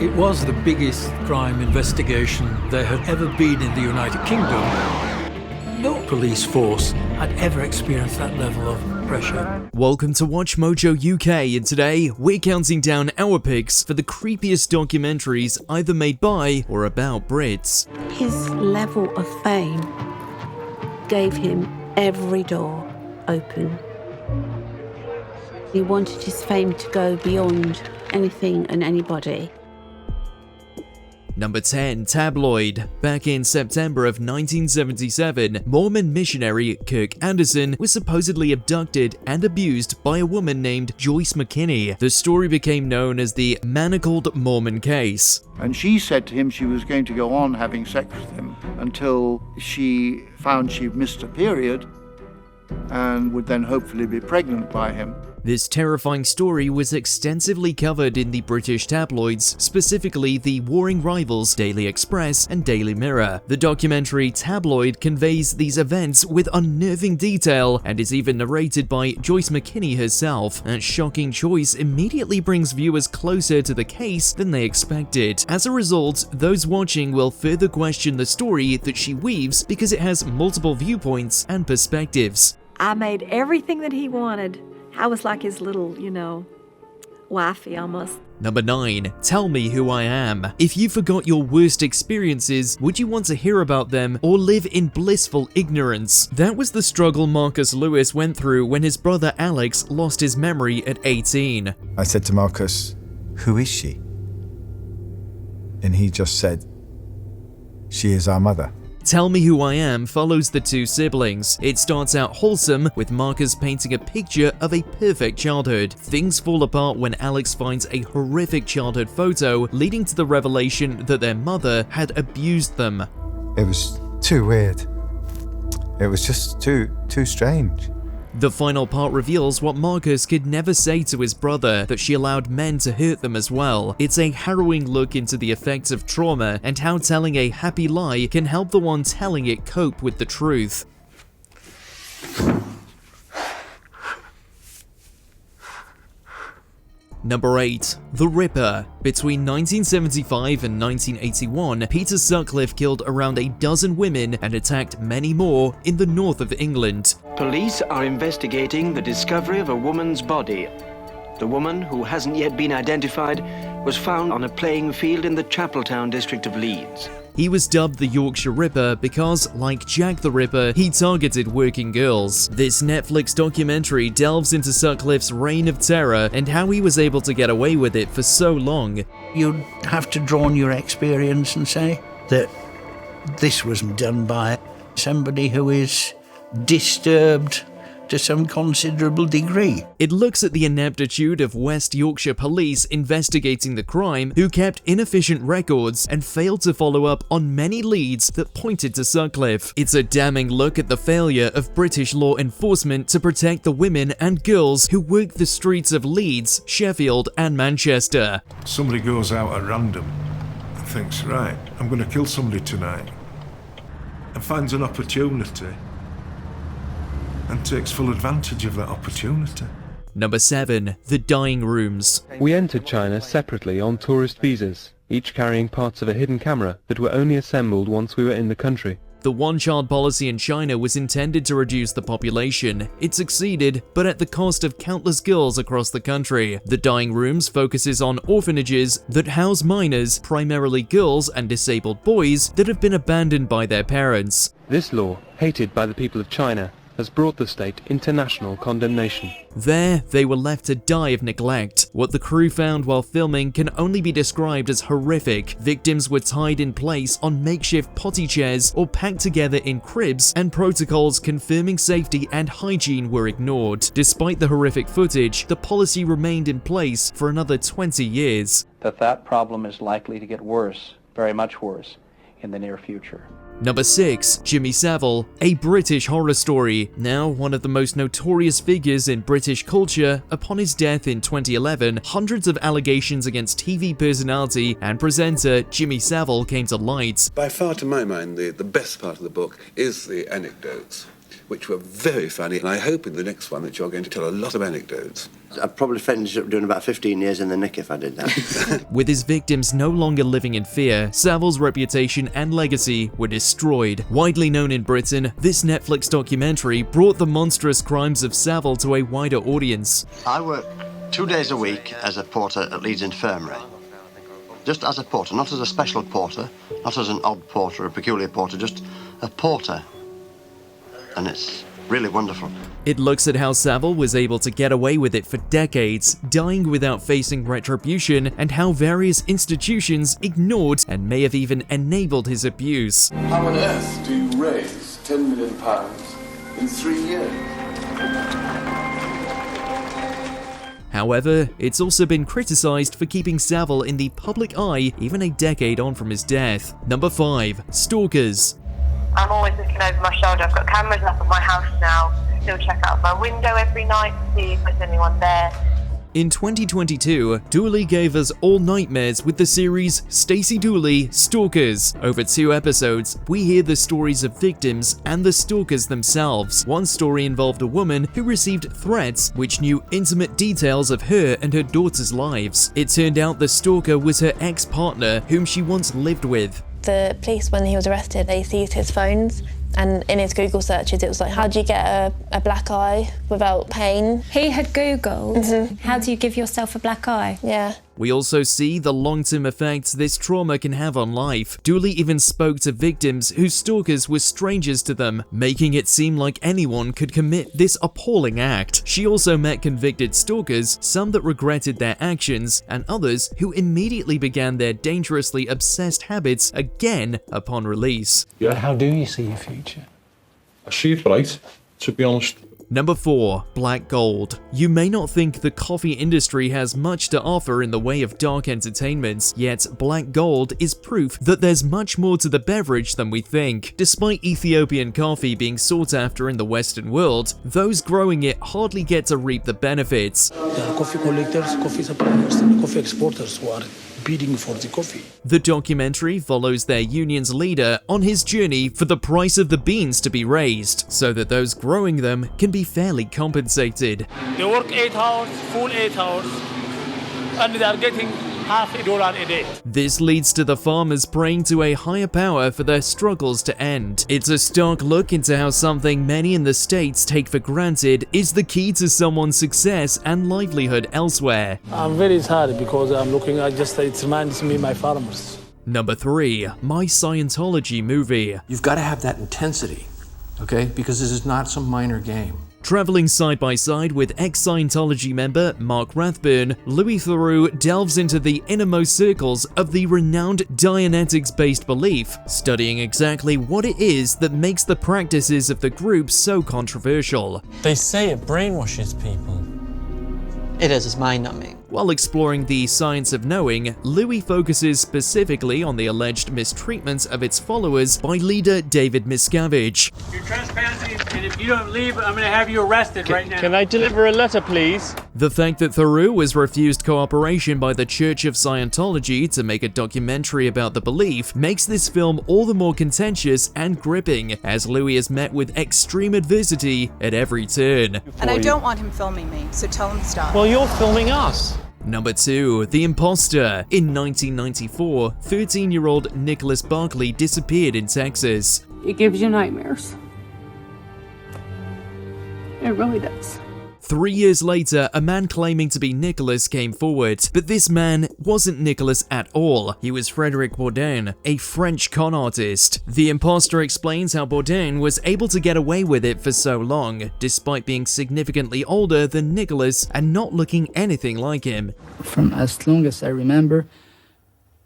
It was the biggest crime investigation there had ever been in the United Kingdom. No police force had ever experienced that level of pressure. Welcome to WatchMojo UK, and today we're counting down our picks for the creepiest documentaries either made by or about Brits. His level of fame gave him every door open. He wanted his fame to go beyond anything and anybody. Number 10. Tabloid. Back in September of 1977, Mormon missionary Kirk Anderson was supposedly abducted and abused by a woman named Joyce McKinney. The story became known as the Manacled Mormon case. And she said to him she was going to go on having sex with him until she found she'd missed a period and would then hopefully be pregnant by him. This terrifying story was extensively covered in the British tabloids, specifically the warring rivals Daily Express and Daily Mirror. The documentary Tabloid conveys these events with unnerving detail and is even narrated by Joyce McKinney herself. That shocking choice immediately brings viewers closer to the case than they expected. As a result, those watching will further question the story that she weaves because it has multiple viewpoints and perspectives. I made everything that he wanted. I was like his little, wifey almost. Number 9. Tell Me Who I Am. If you forgot your worst experiences, would you want to hear about them or live in blissful ignorance? That was the struggle Marcus Lewis went through when his brother Alex lost his memory at 18. I said to Marcus, "Who is she?" And he just said, "She is our mother." Tell Me Who I Am follows the two siblings. It starts out wholesome, with Marcus painting a picture of a perfect childhood. Things fall apart when Alex finds a horrific childhood photo, leading to the revelation that their mother had abused them. It was too weird. It was just too strange. The final part reveals what Marcus could never say to his brother, that she allowed men to hurt them as well. It's a harrowing look into the effects of trauma and how telling a happy lie can help the one telling it cope with the truth. Number 8. The Ripper. Between 1975 and 1981, Peter Sutcliffe killed around a dozen women and attacked many more in the north of England. Police are investigating the discovery of a woman's body. The woman, who hasn't yet been identified, was found on a playing field in the Chapeltown district of Leeds. He was dubbed the Yorkshire Ripper because, like Jack the Ripper, he targeted working girls. This Netflix documentary delves into Sutcliffe's reign of terror and how he was able to get away with it for so long. You'd have to draw on your experience and say that this was done by somebody who is disturbed to some considerable degree. It looks at the ineptitude of West Yorkshire police investigating the crime, who kept inefficient records and failed to follow up on many leads that pointed to Sutcliffe. It's a damning look at the failure of British law enforcement to protect the women and girls who work the streets of Leeds, Sheffield and Manchester. Somebody goes out at random and thinks, right, I'm going to kill somebody tonight, and finds an opportunity and takes full advantage of that opportunity. Number 7. The Dying Rooms. We entered China separately on tourist visas, each carrying parts of a hidden camera that were only assembled once we were in the country. The one-child policy in China was intended to reduce the population. It succeeded, but at the cost of countless girls across the country. The Dying Rooms focuses on orphanages that house minors, primarily girls and disabled boys, that have been abandoned by their parents. This law, hated by the people of China, has brought the state into national condemnation. There, they were left to die of neglect. What the crew found while filming can only be described as horrific. Victims were tied in place on makeshift potty chairs or packed together in cribs, and protocols confirming safety and hygiene were ignored. Despite the horrific footage, the policy remained in place for another 20 years. That problem is likely to get worse, very much worse, in the near future. Number 6. Jimmy Savile, a British horror story. Now one of the most notorious figures in British culture, upon his death in 2011, hundreds of allegations against TV personality and presenter Jimmy Savile came to light. By far, to my mind, the best part of the book is the anecdotes, which were very funny, and I hope in the next one that you're going to tell a lot of anecdotes. I'd probably finish up doing about 15 years in the nick if I did that. With his victims no longer living in fear, Saville's reputation and legacy were destroyed. Widely known in Britain, this Netflix documentary brought the monstrous crimes of Saville to a wider audience. I work 2 days a week as a porter at Leeds Infirmary. Just as a porter, not as a special porter, not as an odd porter, a peculiar porter, just a porter. And it's really wonderful. It looks at how Saville was able to get away with it for decades, dying without facing retribution, and how various institutions ignored and may have even enabled his abuse. How on earth do you raise £10 million in 3 years? However, it's also been criticised for keeping Saville in the public eye even a decade on from his death. Number 5. Stalkers. I'm always looking over my shoulder. I've got cameras up at my house now. Still check out my window every night to see if there's anyone there. In 2022, Dooley gave us all nightmares with the series Stacey Dooley Stalkers. Over 2 episodes, we hear the stories of victims and the stalkers themselves. One story involved a woman who received threats which knew intimate details of her and her daughter's lives. It turned out the stalker was her ex-partner whom she once lived with. The police, when he was arrested, they seized his phones, and in his Google searches it was like, how do you get a black eye without pain? He had Googled, how do you give yourself a black eye? Yeah. We also see the long-term effects this trauma can have on life. Dooley even spoke to victims whose stalkers were strangers to them, making it seem like anyone could commit this appalling act. She also met convicted stalkers, some that regretted their actions, and others who immediately began their dangerously obsessed habits again upon release. Yeah, how do you see your future? I see it bright, to be honest. Number 4. Black Gold. You may not think the coffee industry has much to offer in the way of dark entertainment, yet Black Gold is proof that there's much more to the beverage than we think. Despite Ethiopian coffee being sought after in the Western world, those growing it hardly get to reap the benefits. There are coffee collectors, coffee suppliers, and coffee exporters who are bidding for the coffee. The documentary follows their union's leader on his journey for the price of the beans to be raised, so that those growing them can be fairly compensated. They work 8 hours, full 8 hours, and they are getting $50 a day. This leads to the farmers praying to a higher power for their struggles to end. It's a stark look into how something many in the States take for granted is the key to someone's success and livelihood elsewhere. I'm very sad because I'm looking at it reminds me of my farmers. Number 3. My Scientology Movie. You've got to have that intensity, okay? Because this is not some minor game. Traveling side by side with ex-Scientology member Mark Rathburn, Louis Theroux delves into the innermost circles of the renowned Dianetics-based belief, studying exactly what it is that makes the practices of the group so controversial. They say it brainwashes people. It is, it's mind-numbing. While exploring the science of knowing, Louis focuses specifically on the alleged mistreatment of its followers by leader David Miscavige. You're trespassing, and if you don't leave, I'm going to have you arrested right now. Can I deliver a letter, please? The fact that Theroux was refused cooperation by the Church of Scientology to make a documentary about the belief makes this film all the more contentious and gripping, as Louis is met with extreme adversity at every turn. And I don't want him filming me, so tell him to stop. Well, you're filming us. Number 2. The Imposter. In 1994, 13-year-old Nicholas Barkley disappeared in Texas. It gives you nightmares. It really does. 3 years later, a man claiming to be Nicholas came forward, but this man wasn't Nicholas at all. He was Frédéric Bourdin, a French con artist. The Imposter explains how Bourdin was able to get away with it for so long, despite being significantly older than Nicholas and not looking anything like him. From as long as I remember,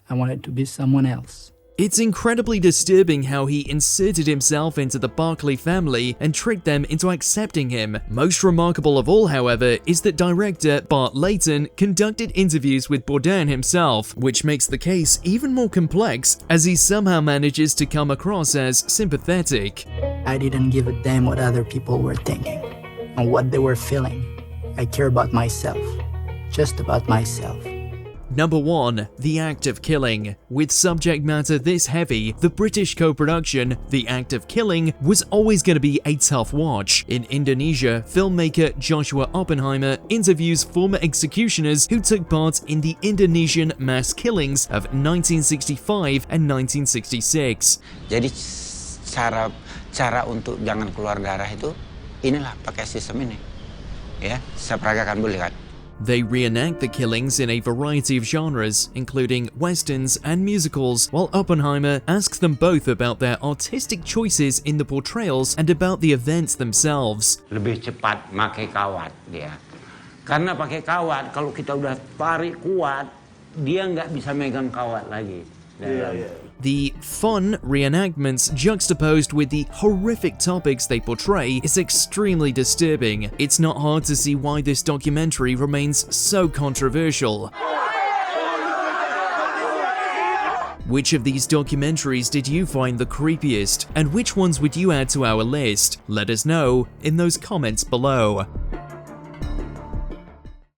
I wanted to be someone else. It's incredibly disturbing how he inserted himself into the Barkley family and tricked them into accepting him. Most remarkable of all, however, is that director Bart Layton conducted interviews with Bourdin himself, which makes the case even more complex as he somehow manages to come across as sympathetic. I didn't give a damn what other people were thinking and what they were feeling. I care about myself, just about myself. Number 1. The Act of Killing. With subject matter this heavy, the British co-production, The Act of Killing, was always going to be a tough watch. In Indonesia, filmmaker Joshua Oppenheimer interviews former executioners who took part in the Indonesian mass killings of 1965 and 1966. Jadi cara untuk jangan keluar darah itu inilah pakai sistem ini. Ya, saya peragakan boleh kan? They reenact the killings in a variety of genres, including westerns and musicals, while Oppenheimer asks them both about their artistic choices in the portrayals and about the events themselves. Lebih cepat pakai kawat dia. Karena pakai kawat, kalau kita udah tarik kuat, dia nggak bisa megang kawat lagi. The fun reenactments juxtaposed with the horrific topics they portray is extremely disturbing. It's not hard to see why this documentary remains so controversial. Which of these documentaries did you find the creepiest, and which ones would you add to our list? Let us know in those comments below.